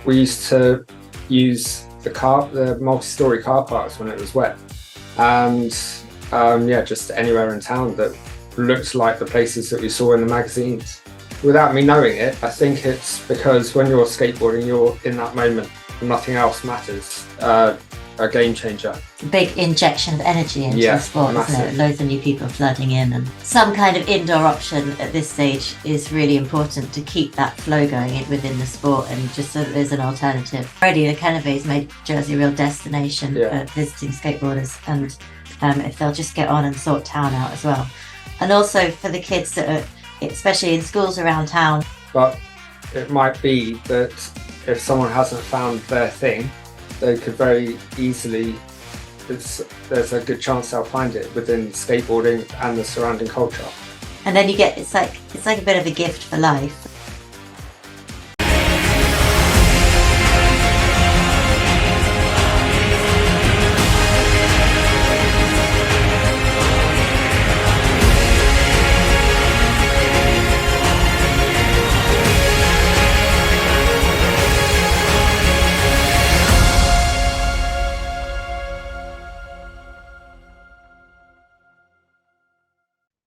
We used to use the multi-story car parks when it was wet, and yeah, just anywhere in town that looked like the places that we saw in the magazines. Without me knowing it, I think it's because when you're skateboarding, you're in that moment. Nothing else matters. A game changer. Big injection of energy into the sport, massive. isn't it? Loads of new people flooding in, and some kind of indoor option at this stage is really important to keep that flow going within the sport, and just so that there's an alternative. Already, the Quennevais made Jersey a real destination for visiting skateboarders, and if they'll just get on and sort town out as well, and also for the kids that are, especially in schools around town. But it might be that if someone hasn't found their thing, they could very easily, there's a good chance they'll find it within skateboarding and the surrounding culture. And then you get, it's like a bit of a gift for life.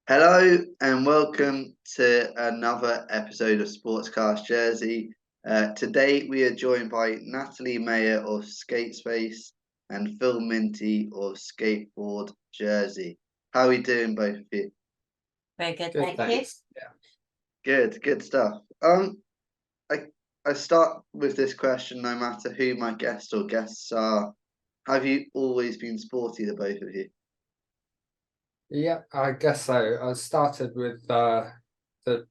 Hello and welcome to another episode of Sportscast Jersey. Today we are joined by Natalie Mayer of Skatespace and Phil Minty of Skateboard Jersey. How are we doing, both of you? Very good, thank you. Yeah. Good stuff. I start with this question no matter who my guest or guests are. Have you always been sporty, the both of you? Yeah, I guess so. I started with the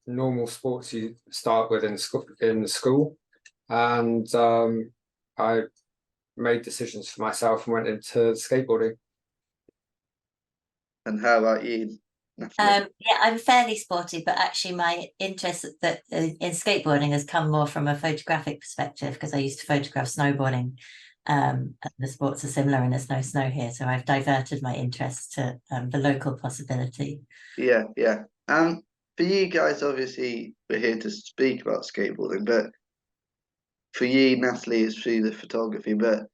normal sports you start with in school, and I made decisions for myself and went into skateboarding. And how about you, Natalie? Yeah, I'm fairly sporty, but actually my interest in skateboarding has come more from a photographic perspective, because I used to photograph snowboarding. And the sports are similar and there's no snow here, so I've diverted my interest to the local possibility. Yeah. For you guys, obviously, we're here to speak about skateboarding, but for you, Natalie, it's through the photography. But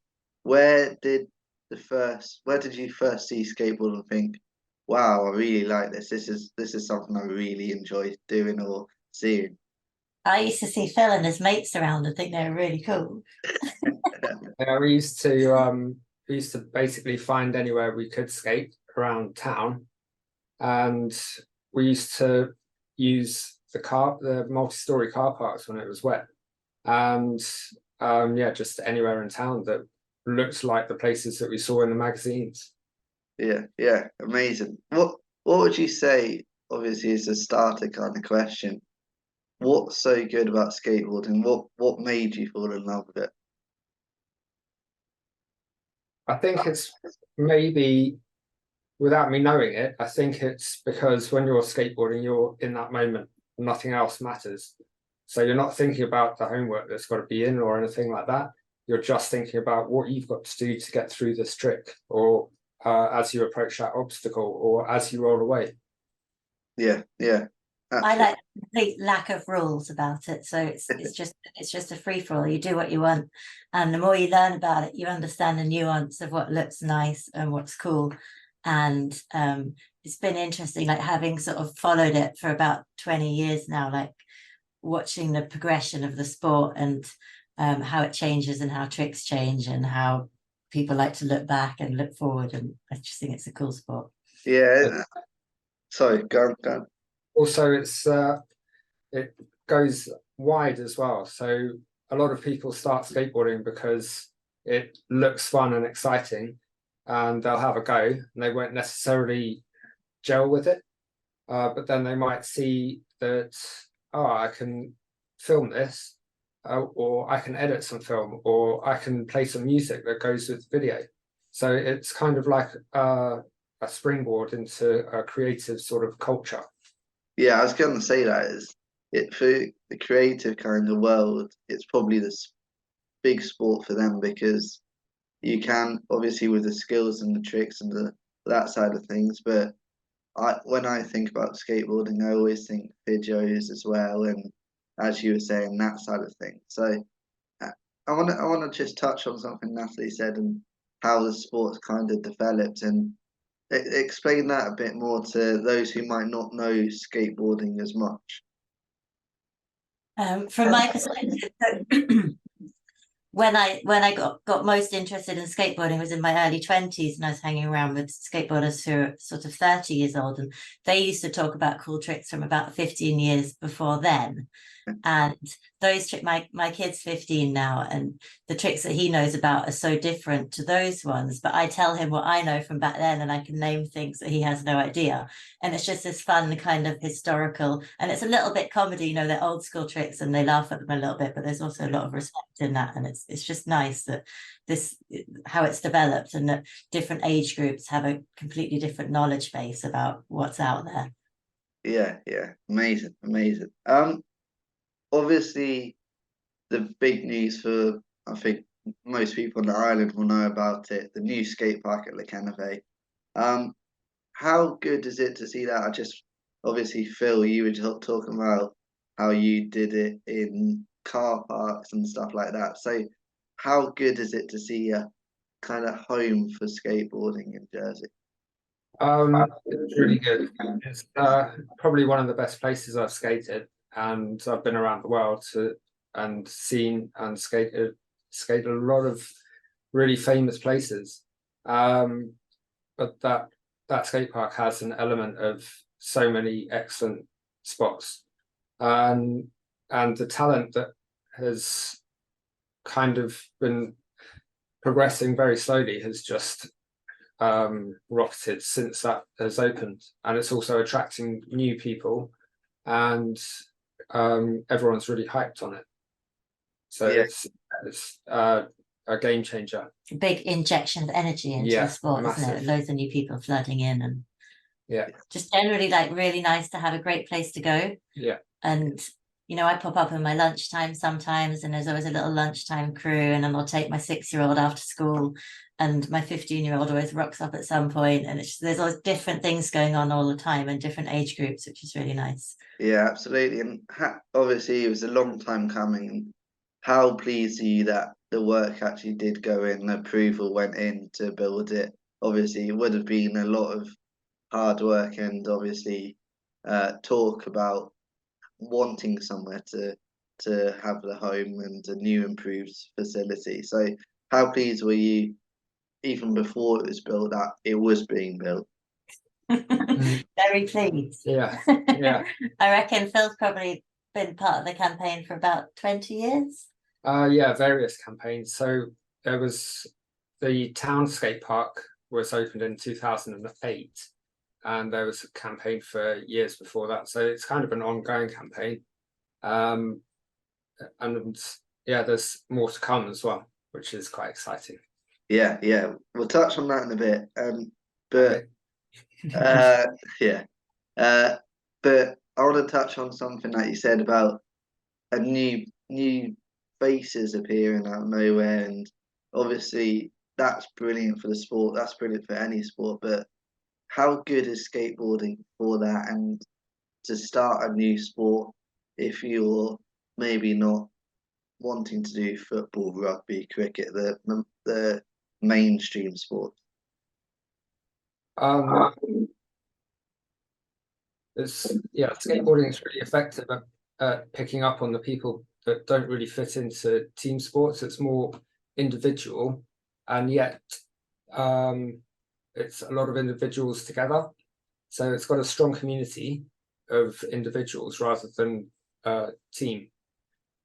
where did you first see skateboarding and think, "Wow, I really like this. This is something I really enjoy doing or seeing"? I used to see Phil and his mates around and think they were really cool. Yeah, we used to basically find anywhere we could skate around town, and we used to use the multi-story car parks when it was wet, and yeah, just anywhere in town that looked like the places that we saw in the magazines. Yeah, amazing. What would you say? Obviously, it's a starter kind of question. What's so good about skateboarding? What made you fall in love with it? I think it's maybe, without me knowing it, I think it's because when you're skateboarding, you're in that moment. Nothing else matters. So you're not thinking about the homework that's got to be in or anything like that. You're just thinking about what you've got to do to get through this trick, or as you approach that obstacle, or as you roll away. Yeah. I like the complete lack of rules about it, so it's just a free for all. You do what you want, and the more you learn about it, you understand the nuance of what looks nice and what's cool. And it's been interesting, like having sort of followed it for about 20 years now, like watching the progression of the sport and how it changes and how tricks change and how people like to look back and look forward. And I just think it's a cool sport. Yeah. Sorry, go on. Also, it goes wide as well. So a lot of people start skateboarding because it looks fun and exciting, and they'll have a go, and they won't necessarily gel with it. But then they might see that, oh, I can film this, or I can edit some film, or I can play some music that goes with video. So it's kind of like a springboard into a creative sort of culture. Yeah, I was going to say that is it for the creative kind of world. It's probably this big sport for them, because you can obviously with the skills and the tricks and that side of things. But when I think about skateboarding, I always think videos as well, and as you were saying, that side of things. So I want to just touch on something Natalie said and how the sport's kind of developed, and explain that a bit more to those who might not know skateboarding as much. From my perspective, when I got most interested in skateboarding was in my early 20s, and I was hanging around with skateboarders who are sort of 30 years old, and they used to talk about cool tricks from about 15 years before then. And those my kid's 15 now, and the tricks that he knows about are so different to those ones, but I tell him what I know from back then, and I can name things that he has no idea. And it's just this fun kind of historical, and it's a little bit comedy, they're old school tricks and they laugh at them a little bit, but there's also a lot of respect in that. And it's just nice that this how it's developed, and that different age groups have a completely different knowledge base about what's out there. Yeah, amazing. Obviously, the big news for, I think, most people on the island will know about it, the new skate park at Les Quennevais. How good is it to see that? I just, obviously, Phil, you were just talking about how you did it in car parks and stuff like that. So how good is it to see a kind of home for skateboarding in Jersey? It's really good. It's probably one of the best places I've skated, and I've been around the world and seen and skated a lot of really famous places. But that skate park has an element of so many excellent spots, and the talent that has kind of been progressing very slowly has just rocketed since that has opened, and it's also attracting new people, and everyone's really hyped on it. So Yeah. it's a game changer. Big injection of energy into the sport, isn't it? Loads of new people flooding in, and just generally like really nice to have a great place to go. And I pop up in my lunchtime sometimes, and there's always a little lunchtime crew, and then I'll take my 6-year-old after school, and my 15-year-old always rocks up at some point, and there's always different things going on all the time, and different age groups, which is really nice. Yeah, absolutely. And obviously it was a long time coming, and how pleased are you that the work actually did go in, the approval went in to build it? Obviously it would have been a lot of hard work, and obviously talk about wanting somewhere to have the home and a new improved facility. So how pleased were you, even before it was built, that it was being built? Very pleased. Yeah. I reckon Phil's probably been part of the campaign for about 20 years. Various campaigns. So there was the town skate park was opened in 2008, and there was a campaign for years before that. So it's kind of an ongoing campaign. And there's more to come as well, which is quite exciting. Yeah. We'll touch on that in a bit. But but I want to touch on something that you said about a new faces appearing out of nowhere, and obviously that's brilliant for the sport. That's brilliant for any sport. But how good is skateboarding for that, and to start a new sport if you're maybe not wanting to do football, rugby, cricket, the mainstream sports? Skateboarding is really effective at picking up on the people that don't really fit into team sports. It's more individual, and yet it's a lot of individuals together. So it's got a strong community of individuals rather than team.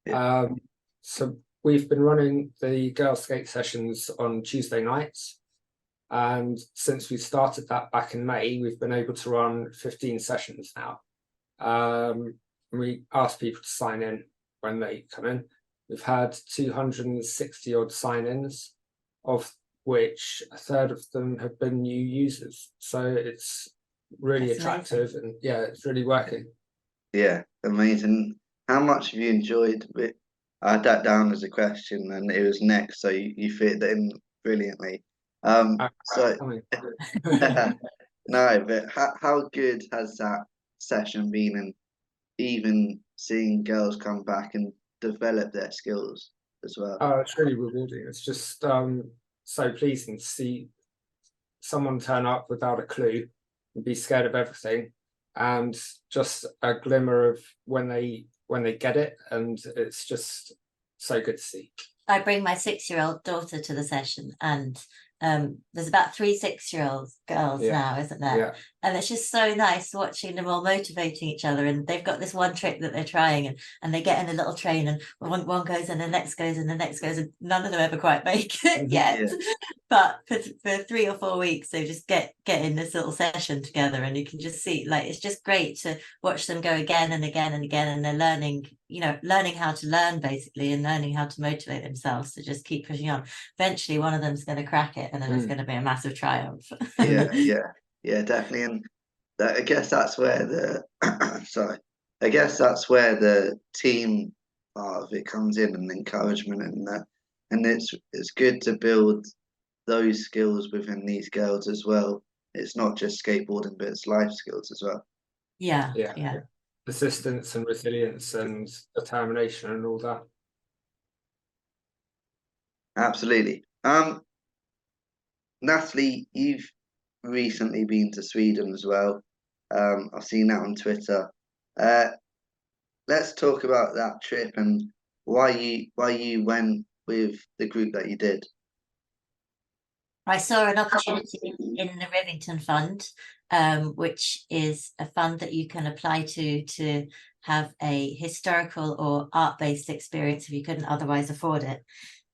So we've been running the girls' skate sessions on Tuesday nights, and since we started that back in May, we've been able to run 15 sessions now. We ask people to sign in when they come in. We've had 260 odd sign-ins, of which a third of them have been new users. So it's really attractive, and it's really working. Yeah, amazing. How much have you enjoyed it? I had that down as a question, and it was next, so you fit in brilliantly. No, but how good has that session been, and even seeing girls come back and develop their skills? as well. Oh, it's really rewarding. It's just so pleasing to see someone turn up without a clue and be scared of everything, and just a glimmer of when they get it, and it's just so good to see. I bring my 6-year-old daughter to the session, and there's about 3 6-year-old girls now, isn't there? Yeah. And it's just so nice watching them all motivating each other. And they've got this one trick that they're trying, and they get in a little train, and one goes and the next goes and the next goes, and none of them ever quite make it yet. Yeah. But for 3 or 4 weeks, they just get in this little session together, and you can just see, like, it's just great to watch them go again and again and again, and they're learning how to learn, basically, and learning how to motivate themselves to just keep pushing on. Eventually one of them's going to crack it, and then it's going to be a massive triumph. Yeah, definitely. And I guess that's where the I guess that's where the team part of it comes in, and encouragement, and that, and it's good to build those skills within these girls as well. It's not just skateboarding, but it's life skills as well. Yeah. Persistence and resilience and determination and all that. Absolutely. Natalie, you've recently been to Sweden as well. I've seen that on Twitter. Let's talk about that trip and why you went with the group that you did. I saw an opportunity in the Rivington Fund, which is a fund that you can apply to have a historical or art-based experience if you couldn't otherwise afford it.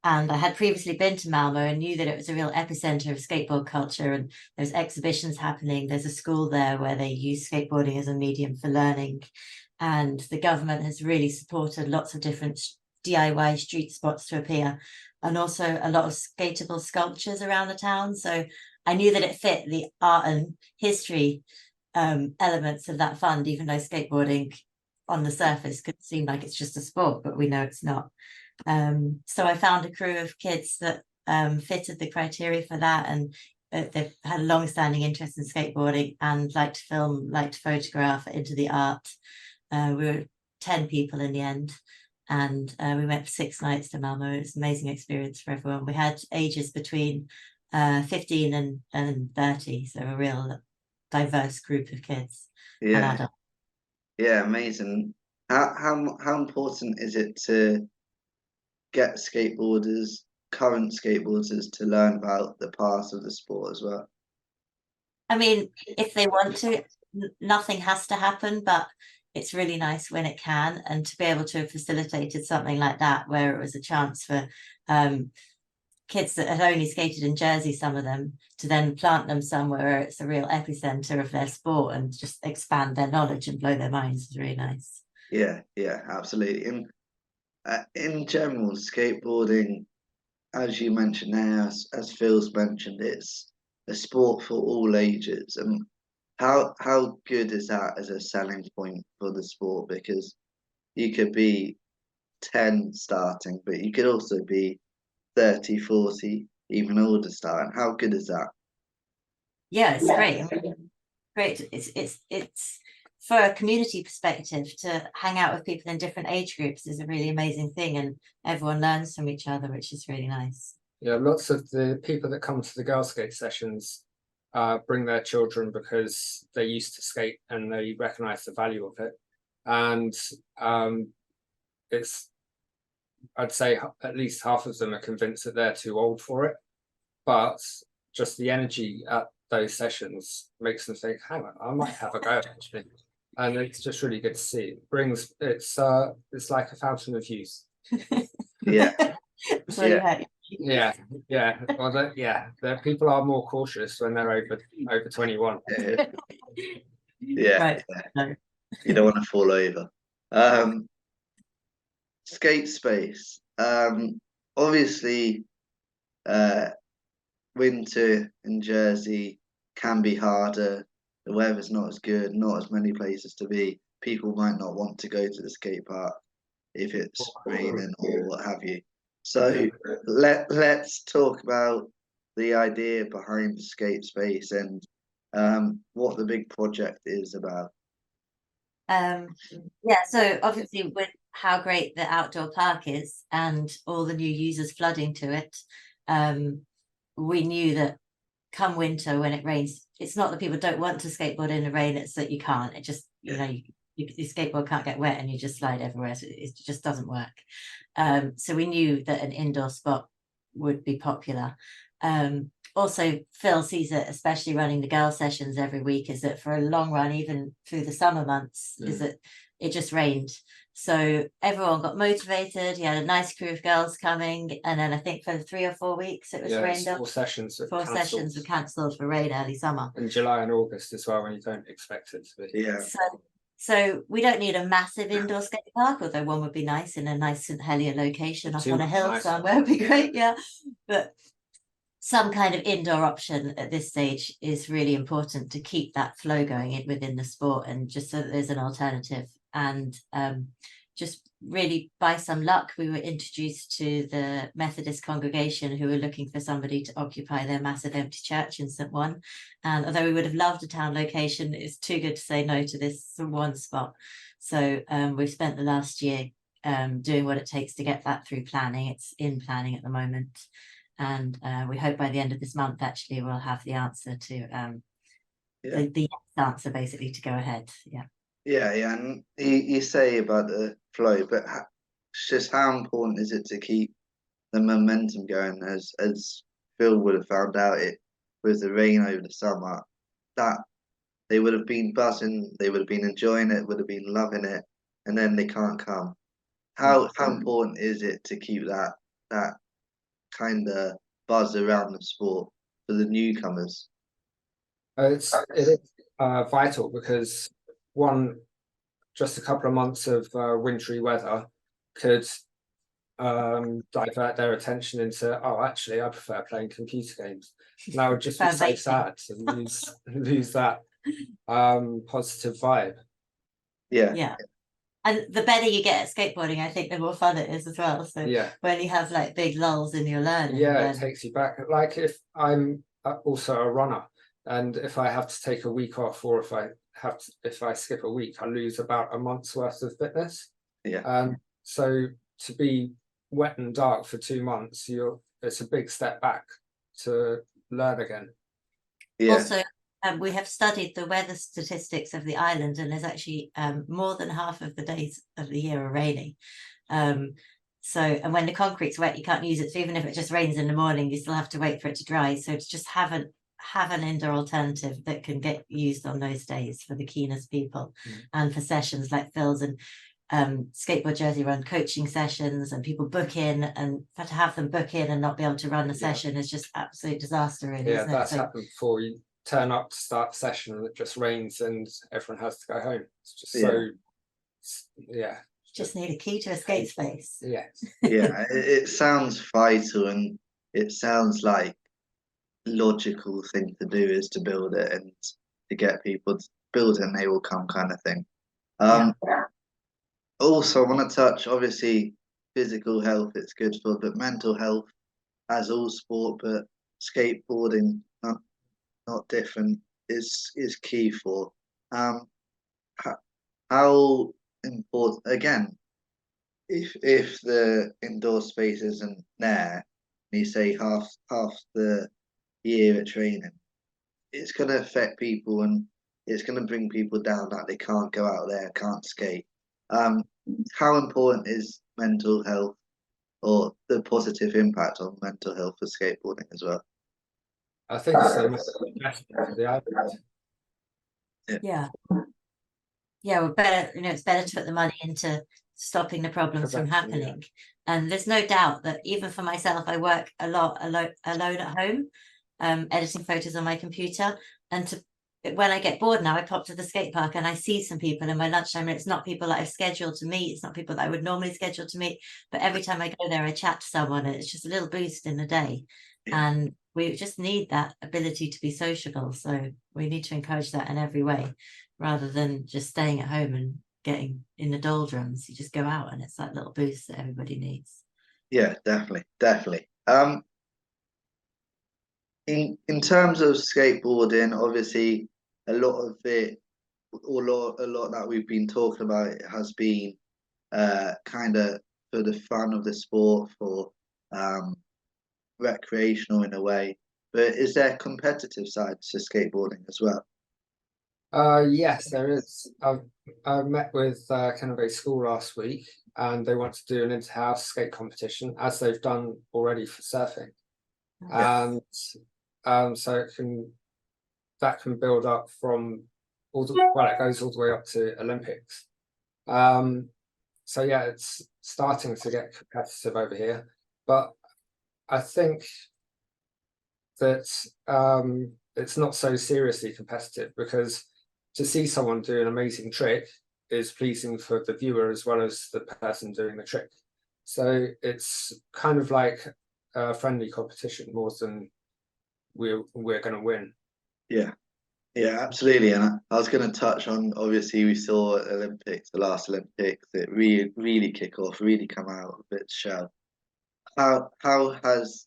And I had previously been to Malmo and knew that it was a real epicenter of skateboard culture, and there's exhibitions happening. There's a school there where they use skateboarding as a medium for learning. And the government has really supported lots of different DIY street spots to appear, and also a lot of skatable sculptures around the town. So I knew that it fit the art and history elements of that fund, even though skateboarding on the surface could seem like it's just a sport, but we know it's not. So I found a crew of kids that fitted the criteria for that, and they've had a long-standing interest in skateboarding and like to film, like to photograph, into the art. We were 10 people in the end, and we went for 6 nights to Malmo. It was an amazing experience for everyone. We had ages between 15 and 30, so a real diverse group of kids. Yeah, amazing. How important is it to get current skateboarders to learn about the past of the sport as well? I mean, if they want to, nothing has to happen, but it's really nice when it can, and to be able to have facilitated something like that, where it was a chance for kids that had only skated in Jersey, some of them, to then plant them somewhere where it's a real epicenter of their sport and just expand their knowledge and blow their minds, is really nice. Yeah, absolutely. And in general, skateboarding, as you mentioned there, as Phil's mentioned, it's a sport for all ages. And how good is that as a selling point for the sport? Because you could be 10 starting, but you could also be 30, 40, even older starting. How good is that? Yeah, it's great. I mean, great. It's for a community perspective, to hang out with people in different age groups is a really amazing thing, and everyone learns from each other, which is really nice. Yeah, lots of the people that come to the girl skate sessions bring their children because they used to skate and they recognize the value of it. And I'd say at least half of them are convinced that they're too old for it, but just the energy at those sessions makes them think, hang on, I might have a go actually. And it's just really good to see. It's like a fountain of youth. Yeah. Yeah. Well, the people are more cautious when they're over 21. Yeah. Right. You don't want to fall over. Skate space. Obviously, winter in Jersey can be harder. The weather's not as good, not as many places to be. People might not want to go to the skate park if it's raining or what have you. So let's talk about the idea behind the skate space and what the big project is about. Yeah, so obviously with how great the outdoor park is and all the new users flooding to it, we knew that come winter when it rains, it's not that people don't want to skateboard in the rain, it's that you can't. It just, you know, your skateboard can't get wet and you just slide everywhere. So it just doesn't work. So we knew that an indoor spot would be popular. Also, Phil sees it, especially running the girl sessions every week, is that for a long run, even through the summer months, is that it just rained. So everyone got motivated. He had a nice crew of girls coming, and then I think for 3 or 4 weeks it was rained up. 4 sessions. Four sessions were cancelled for rain early summer. In July and August as well, when you don't expect it to be. Yeah. So we don't need a massive indoor skate park, although one would be nice in a nice St Helier location up on a hill somewhere would be great. Yeah, but some kind of indoor option at this stage is really important to keep that flow going within the sport, and just so that there's an alternative. And just really by some luck, we were introduced to the Methodist congregation, who were looking for somebody to occupy their massive empty church in St. One. And although we would have loved a town location, it's too good to say no to this one spot. So we've spent the last year doing what it takes to get that through planning. It's in planning at the moment. And we hope by the end of this month, actually, we'll have the answer to the answer, basically, to go ahead. Yeah, and you say about the flow, but it's just how important is it to keep the momentum going? As Phil would have found out, it with the rain over the summer, that they would have been buzzing, they would have been enjoying it, would have been loving it, and then they can't come. How important is it to keep that kind of buzz around the sport for the newcomers? It is vital, because just a couple of months of wintry weather could divert their attention into, oh, actually, I prefer playing computer games. And that would just be so sad to lose that positive vibe. Yeah. And the better you get at skateboarding, I think the more fun it is as well. So when you have like big lulls in your learning, it takes you back. Like if I'm also a runner, and if I have to take a week off, or if I skip a week, I lose about a month's worth of fitness. So to be wet and dark for 2 months, it's a big step back to learn again. Also, we have studied the weather statistics of the island, and there's actually more than half of the days of the year are rainy. And when the concrete's wet, you can't use it. So even if it just rains in the morning, you still have to wait for it to dry. So it's just have an indoor alternative that can get used on those days for the keenest people, and for sessions like Phil's and Skateboard Jersey run coaching sessions, and people book in, and to have them book in and not be able to run the session is just absolute disaster, really. Yeah, that's happened before. You turn up to start the session and it just rains and everyone has to go home. It's just just need a key to a skate space. It sounds vital, and it sounds like logical thing to do is to build it, and to get people to build it and they will come, kind of thing. Also, I want to touch, obviously, physical health it's good for, but mental health, as all sport, but skateboarding not different, is key for. How important, again, if the indoor space isn't there, and you say half the year at training, it's going to affect people, and it's going to bring people down that they can't go out there, can't skate. How important is mental health, or the positive impact on mental health for skateboarding as well? I think it's the island. Well, better, it's better to put the money into stopping the problems from happening. And there's no doubt that even for myself, I work a lot alone at home, editing photos on my computer, and when I get bored now, I pop to the skate park and I see some people in my lunchtime, and it's not people that I've scheduled to meet, it's not people that I would normally schedule to meet, but every time I go there, I chat to someone, and it's just a little boost in the day. And we just need that ability to be sociable, so we need to encourage that in every way, rather than just staying at home and getting in the doldrums. You just go out, and it's that little boost that everybody needs. Yeah, definitely. In terms of skateboarding, obviously a lot of it, a lot that we've been talking about, it has been kind of for the fun of the sport, for recreational in a way. But is there competitive sides to skateboarding as well? Yes, there is. I met with Quennevais School last week, and they want to do an inter-house skate competition, as they've done already for surfing. And so that can build up from it goes all the way up to Olympics. So yeah, it's starting to get competitive over here, but I think that it's not so seriously competitive, because to see someone do an amazing trick is pleasing for the viewer as well as the person doing the trick. So it's kind of like a friendly competition more than we're going to win. Yeah, absolutely. And I was going to touch on, obviously, we saw Olympics, the last Olympics, it really kick off, really come out of its shell. How has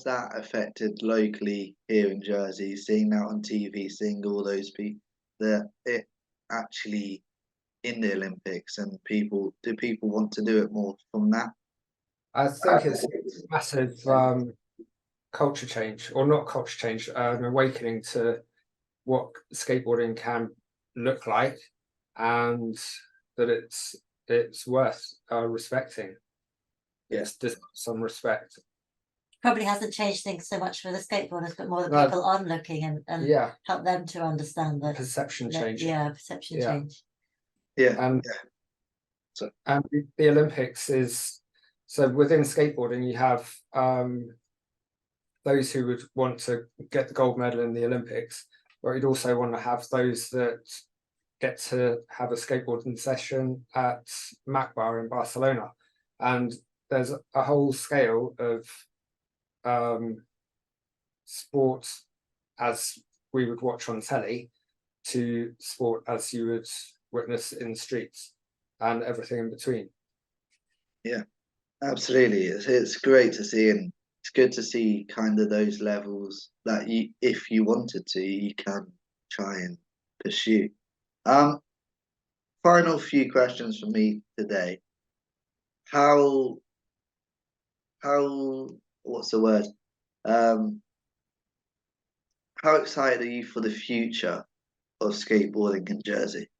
that affected locally here in Jersey? Seeing that on TV, seeing all those people that it actually in the Olympics, and do people want to do it more from that? I think it's massive culture change, or not culture change, an awakening to what skateboarding can look like, and that it's worth respecting. It's just some respect. Probably hasn't changed things so much for the skateboarders, but more the people on looking and help them to understand that perception change. Perception change. And the Olympics is, so within skateboarding you have those who would want to get the gold medal in the Olympics, but you'd also want to have those that get to have a skateboarding session at Mac Bar in Barcelona. And there's a whole scale of sport as we would watch on telly to sport as you would witness in the streets, and everything in between. Yeah, absolutely. It's great to see, and it's good to see kind of those levels that you, if you wanted to, you can try and pursue. Final few questions for me today. How what's the word? How excited are you for the future of skateboarding in Jersey?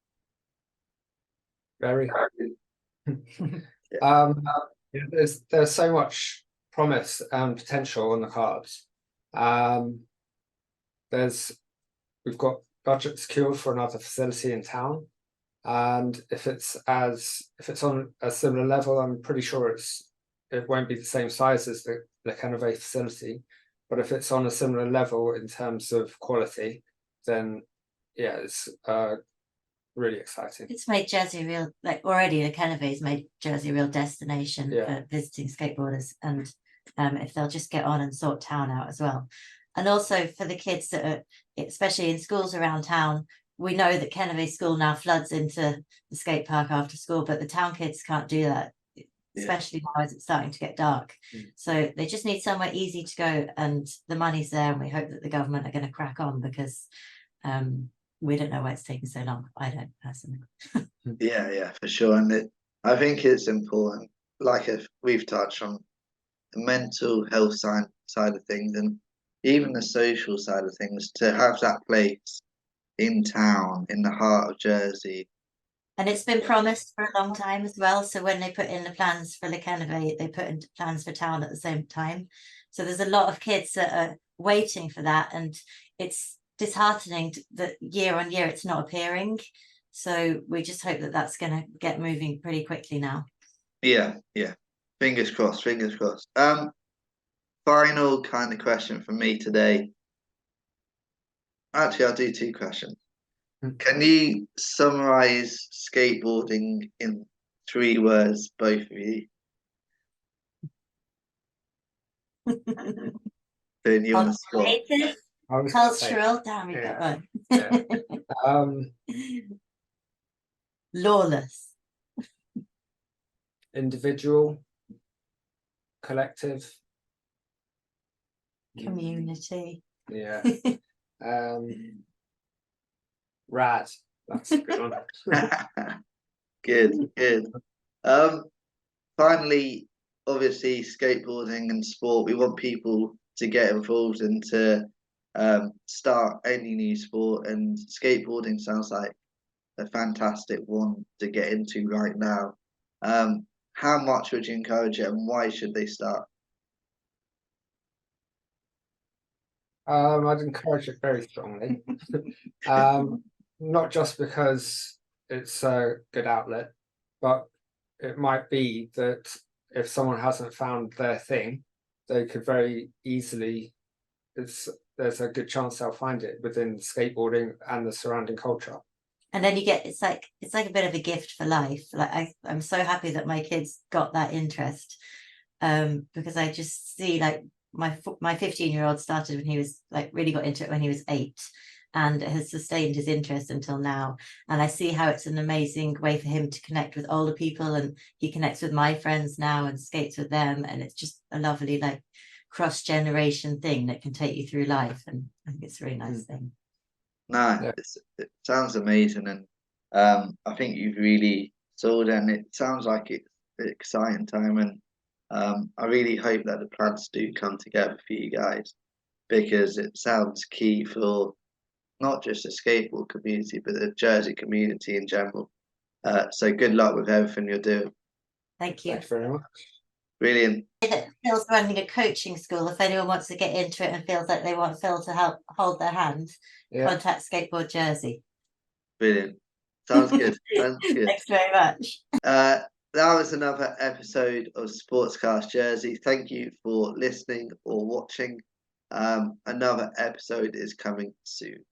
Very. There's so much promise and potential on the cards. We've got budget secured for another facility in town, and if it's on a similar level, I'm pretty sure it won't be the same size as the Les Quennevais facility, but if it's on a similar level in terms of quality, then yeah, it's really exciting. It's made Jersey real, like already Les Quennevais made Jersey a real destination for visiting skateboarders, and if they'll just get on and sort town out as well. And also for the kids that are, especially in schools around town, we know that Quennevais school now floods into the skate park after school, but the town kids can't do that, especially now as it's starting to get dark. So they just need somewhere easy to go, and the money's there, and we hope that the government are going to crack on, because we don't know why it's taking so long. I don't personally. Yeah, for sure. And I think it's important, like if we've touched on the mental health side of things, and even the social side of things, to have that place in town, in the heart of Jersey. And it's been promised for a long time as well. So when they put in the plans for Les Quennevais, they put in plans for town at the same time. So there's a lot of kids that are waiting for that, and it's disheartening that year on year it's not appearing. So we just hope that that's going to get moving pretty quickly now. Yeah. Fingers crossed. Final kind of question for me today. Actually, I'll do two questions. Can you summarize skateboarding in 3 words, both of you? Putting you on the spot. Creative, cultural, damn, we got one. Lawless. Individual, collective, community. Yeah. Rad. That's a good one. Good, good. Finally, obviously, skateboarding and sport, we want people to get involved and to start any new sport, and skateboarding sounds like a fantastic one to get into right now. How much would you encourage it, and why should they start? I'd encourage it very strongly. Not just because it's a good outlet, but it might be that if someone hasn't found their thing, they could very easily, there's a good chance they'll find it within skateboarding and the surrounding culture. And then you get, it's like a bit of a gift for life. Like I'm so happy that my kids got that interest, because I just see like my 15-year-old started when he was like really got into it when he was 8, and has sustained his interest until now. And I see how it's an amazing way for him to connect with older people, and he connects with my friends now and skates with them, and it's just a lovely like cross-generation thing that can take you through life, and I think it's a really nice thing. No, Yeah. it sounds amazing, and I think you've really sold it, and it sounds like it's an exciting time, and I really hope that the plans do come together for you guys, because it sounds key for not just the skateboard community, but the Jersey community in general. So good luck with everything you're doing. Thank you. Thank you very much. Brilliant. Phil's running a coaching school. If anyone wants to get into it and feels like they want Phil to help hold their hand, contact Skateboard Jersey. Brilliant. Sounds good. Sounds good. Thanks very much. That was another episode of Sportscast Jersey. Thank you for listening or watching. Another episode is coming soon.